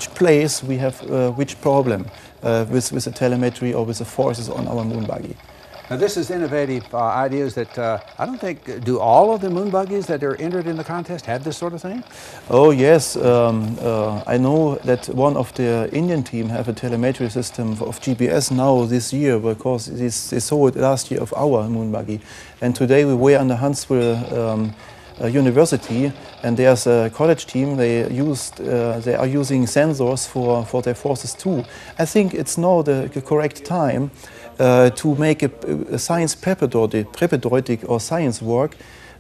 which place we have which problem with the telemetry or with the forces on our Moonbuggy. Now this is innovative ideas that I don't think, do all of the Moonbuggies that are entered in the contest have this sort of thing? Oh yes, I know that one of the Indian team have a telemetry system of GPS now this year, because they saw it last year of our Moonbuggy. And today we were on the Huntvsille University, and there's a college team. They are using sensors for their forces too. I think it's now the correct time to make a science preparatoric or science work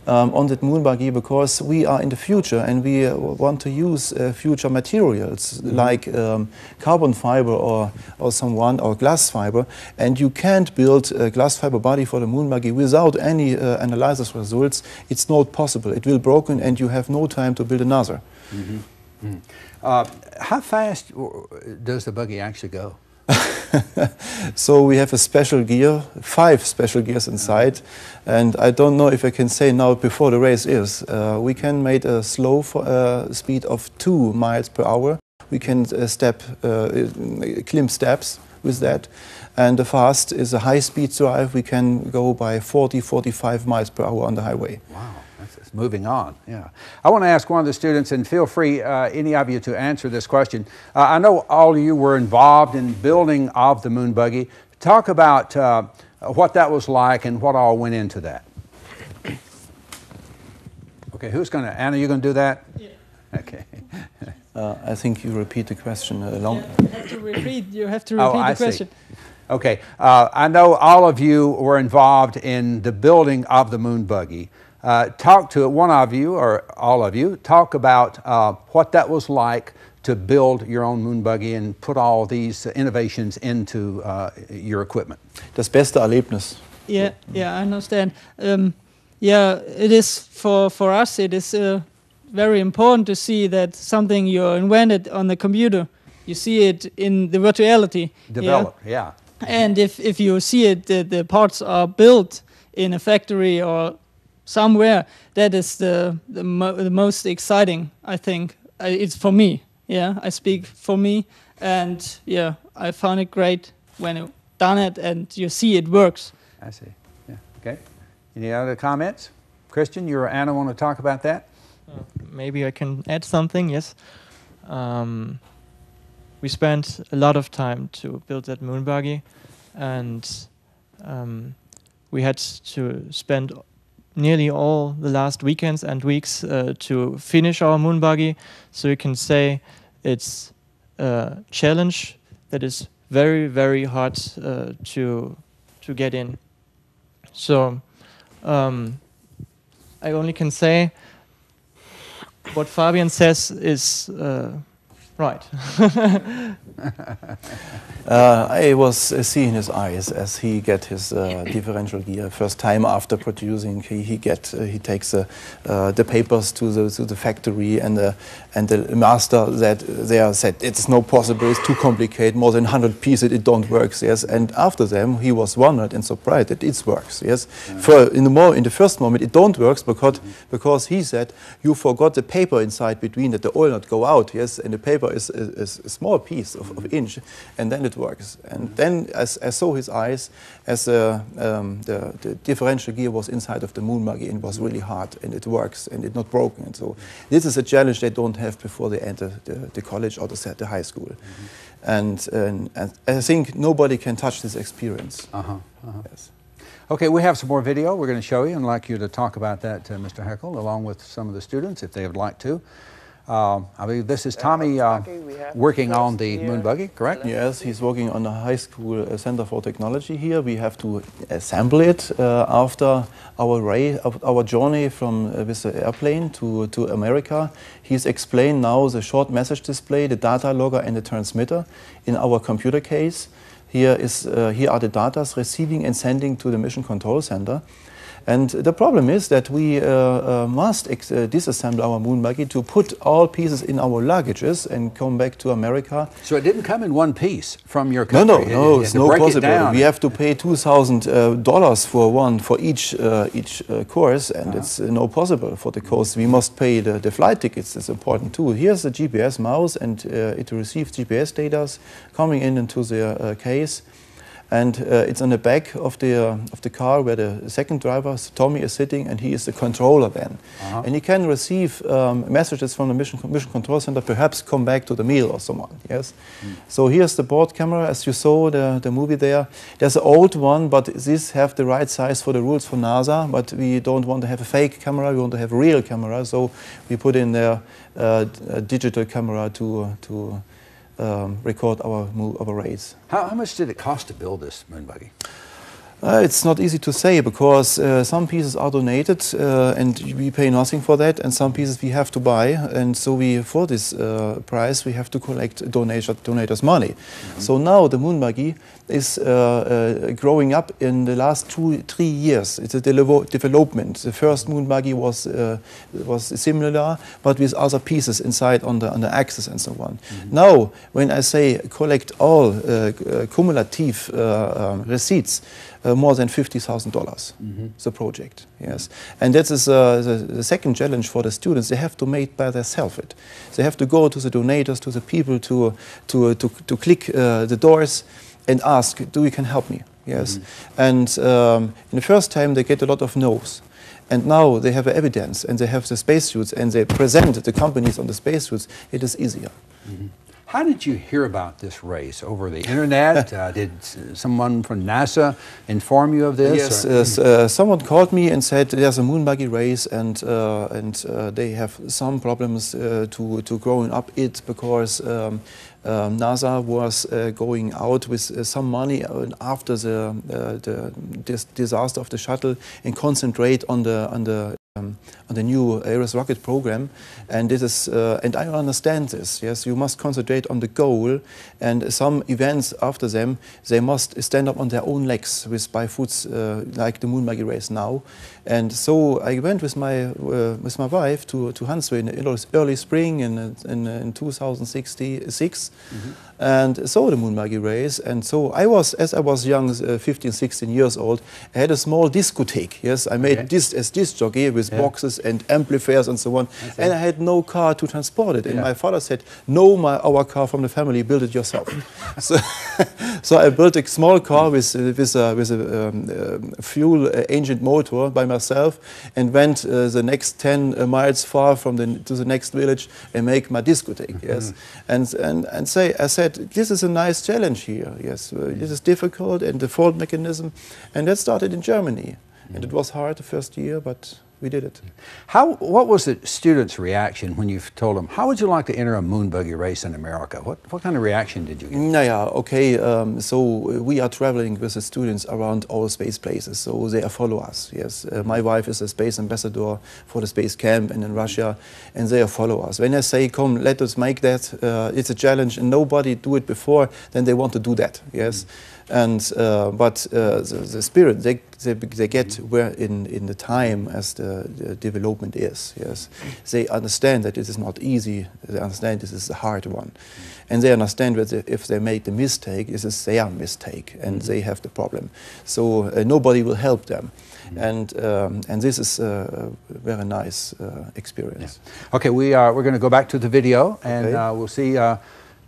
on that Moonbuggy, because we are in the future and we want to use future materials like carbon fiber or glass fiber, and you can't build a glass fiber body for the Moonbuggy without any analysis results. It's not possible. It will be broken and you have no time to build another. How fast does the buggy actually go? So we have a special gear, 5 special gears inside, and I don't know if I can say now before the race is. We can make a slow speed of 2 miles per hour. We can climb steps with that, and the fast is a high-speed drive. We can go by 40-45 miles per hour on the highway. Wow. It's moving on, yeah. I want to ask one of the students, and feel free, any of you, to answer this question. I know all of you were involved in building of the Moonbuggy. Talk about what that was like and what all went into that. Okay, who's going to, Anna, you going to do that? Yeah. Okay. I think you repeat the question along. Yeah, you have to repeat the question. See. Okay, I know all of you were involved in the building of the Moonbuggy. Talk to one of you, or all of you, talk about what that was like to build your own Moonbuggy and put all these innovations into your equipment. Das beste Erlebnis. Yeah, I understand. Yeah, it is for us. It is very important to see that something you invented on the computer, you see it in the virtuality. Developed, yeah. And if you see it, the parts are built in a factory or somewhere, that is the most exciting, I think. It's for me, yeah, I speak for me, and yeah, I found it great when I done it and you see it works. I see, yeah, okay. Any other comments? Christian, you or Anna want to talk about that? Maybe I can add something, yes. We spent a lot of time to build that Moonbuggy, and we had to spend nearly all the last weekends and weeks to finish our Moonbuggy. So you can say it's a challenge that is very, very hard to get in. So I only can say what Fabian says is right. I was seeing his eyes as he get his differential gear first time after producing. He takes the papers to the factory, and the master said it's no possible, it's too complicated, more than 100 pieces, it don't work. Yes, and after them he was wondered and surprised that it works. Yes, in the first moment it don't work because he said you forgot the paper inside between, that the oil not go out. Yes, and the paper is a small piece of inch, and then it works. And then as I saw his eyes as the differential gear was inside of the Moonbuggy and was really hard, and it works and it's not broken. And so this is a challenge they don't have before they enter the college or the high school. And I think nobody can touch this experience. Yes. Okay, we have some more video we're going to show you, and I'd like you to talk about that, Mr. Heckel, along with some of the students, if they would like to. I believe this is Thommy working on the Moonbuggy, correct? Yes, he's working on the high school Center for Technology here. We have to assemble it after our journey with the airplane to America. He's explained now the short message display, the data logger and the transmitter in our computer case. Here are the data receiving and sending to the Mission Control Center. And the problem is that we must disassemble our Moonbuggy to put all pieces in our luggages and come back to America. So it didn't come in one piece from your country? No, it's no possible. We have to pay $2,000 for each course, and it's no possible for the cost. We must pay the flight tickets. It's important too. Here's the GPS mouse, and it receives GPS data coming into the case. And it's on the back of the car where the second driver, Thommy, is sitting, and he is the controller then. And he can receive messages from the mission control center, perhaps come back to the meal or someone, yes? So here's the board camera, as you saw the movie there. There's an old one, but this have the right size for the rules for NASA, but we don't want to have a fake camera, we want to have a real camera, so we put in there a digital camera to record our race. How much did it cost to build this Moonbuggy? It's not easy to say, because some pieces are donated and we pay nothing for that, and some pieces we have to buy, and so for this price we have to collect donators' money. So now the Moonbuggy is growing up in the last 2-3 years. It's a development. The first Moonbuggy was similar, but with other pieces inside on the axis and so on. Now, when I say collect all cumulative receipts, more than $50,000, the project, yes. And that is the second challenge for the students. They have to make by themselves it. They have to go to the donators, to the people, to click the doors and ask, you can help me, yes. And in the first time they get a lot of no's. And now they have evidence, and they have the spacesuits, and they present the companies on the spacesuits. It is easier. How did you hear about this race? Over the internet? Did someone from NASA inform you of this? Yes, someone called me and said there's a Moonbuggy race, and they have some problems to growing up it, because NASA was going out with some money after this disaster of the shuttle, and concentrate on the new Ares rocket program, and this is and I understand this. Yes, you must concentrate on the goal, and some events after them they must stand up on their own legs by foot, like the Moonbuggy race now. And so I went with my wife to Huntvsille in early spring in 2006, and saw the Moonbuggy race. And so as I was young, 15, 16 years old, I had a small discotheque. Yes, I made this as disc jockey with boxes and amplifiers and so on. And I had no car to transport it. And my father said, "No, our car from the family, build it yourself." So I built a small car with a fuel engine motor by myself, and went the next 10 miles far to the next village and make my discotheque. Yes, and I said, this is a nice challenge here. Yes, this is difficult, and the fault mechanism, and that started in Germany, and it was hard the first year, but we did it. What was the students' reaction when you told them, how would you like to enter a Moonbuggy race in America? What kind of reaction did you get? So we are traveling with the students around all space places, so they follow us, yes. My wife is a space ambassador for the space camp and in Russia, and they follow us. When I say, come, let us make that, it's a challenge, and nobody do it before, then they want to do that, yes. And but the spirit they get where in the time as the development is, yes. They understand that it is not easy. They understand this is a hard one, and they understand that if they make the mistake, it is their mistake, and they have the problem. So nobody will help them, and this is a very nice experience. Yeah. Okay, we're going to go back to the video, and we'll see.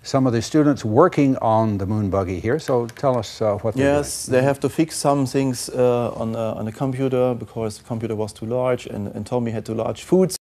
Some of the students working on the Moonbuggy here, so tell us what they're doing. Yes, they have to fix some things on the computer, because the computer was too large, and Thommy had too large foods.